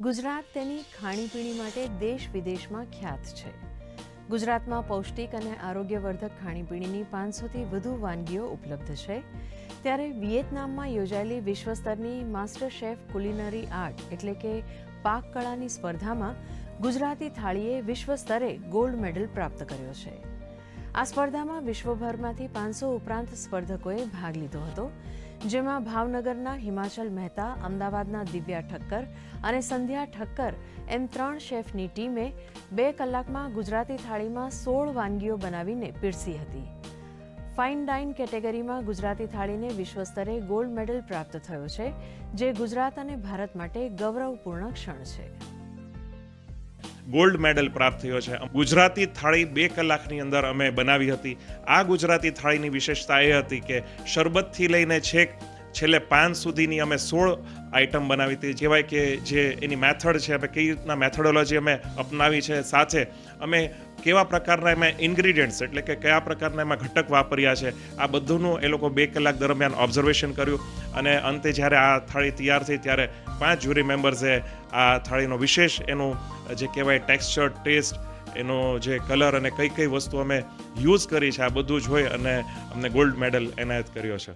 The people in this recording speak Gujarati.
ગુજરાત તેની ખાણીપીણી માટે દેશ વિદેશમાં ખ્યાત છે. ગુજરાતમાં પૌષ્ટિક અને આરોગ્યવર્ધક ખાણીપીણીની 500થી વધુ વાનગીઓ ઉપલબ્ધ છે. ત્યારે વિયેતનામમાં યોજાયેલી વિશ્વસ્તરની માસ્ટર શેફ કુલિનરી આર્ટ એટલે કે પાક કળાની સ્પર્ધામાં ગુજરાતી થાળીએ વિશ્વ સ્તરે ગોલ્ડ મેડલ પ્રાપ્ત કર્યો છે. આ સ્પર્ધામાં વિશ્વભરમાંથી 500 ઉપરાંત સ્પર્ધકોએ ભાગ લીધો હતો, જેમાં ભાવનગરના હિમાચલ મહેતા, અમદાવાદના દિવ્યા ઠક્કર અને સંધ્યા ઠક્કર એમ 3 શેફની ટીમે 2 કલાકમાં ગુજરાતી થાળીમાં 16 વાનગીઓ બનાવીને પીરસી હતી. ફાઇન ડાઇન કેટેગરીમાં ગુજરાતી થાળીને વિશ્વ સ્તરે ગોલ્ડ મેડલ પ્રાપ્ત થયો છે, જે ગુજરાત અને ભારત માટે ગૌરવપૂર્ણ ક્ષણ છે. ગોલ્ડ મેડલ પ્રાપ્ત થયો છે. ગુજરાતી થાળી 2 કલાકની અંદર અમે બનાવી હતી. આ ગુજરાતી થાળીની વિશેષતા એ હતી કે શરબતથી લઈને છેક છેલ્લે પાન સુધીની અમે 16 આઈટમ બનાવી હતી. જેવાય કે જે એની મેથડ છે, અમે કઈ રીતના મેથોડોલોજી અમે અપનાવી છે, સાથે અમે કેવા પ્રકારના એમાં ઇન્ગ્રીડિયન્ટ્સ એટલે કે કયા પ્રકારના એમાં ઘટક વાપર્યા છે, આ બધુંનું એ લોકો 2 કલાક દરમિયાન ઓબ્ઝર્વેશન કર્યું. અને અંતે જ્યારે આ થાળી તૈયાર થઈ ત્યારે 5 જ્યુરી મેમ્બર્સે આ થાળીનો વિશેષ એનું જે કહેવાય ટેક્સચર, ટેસ્ટ, એનો જે કલર અને કઈ કઈ વસ્તુ અમે યુઝ કરી છે, આ બધું જોઈ અને અમને ગોલ્ડ મેડલ એનાયત કર્યો છે.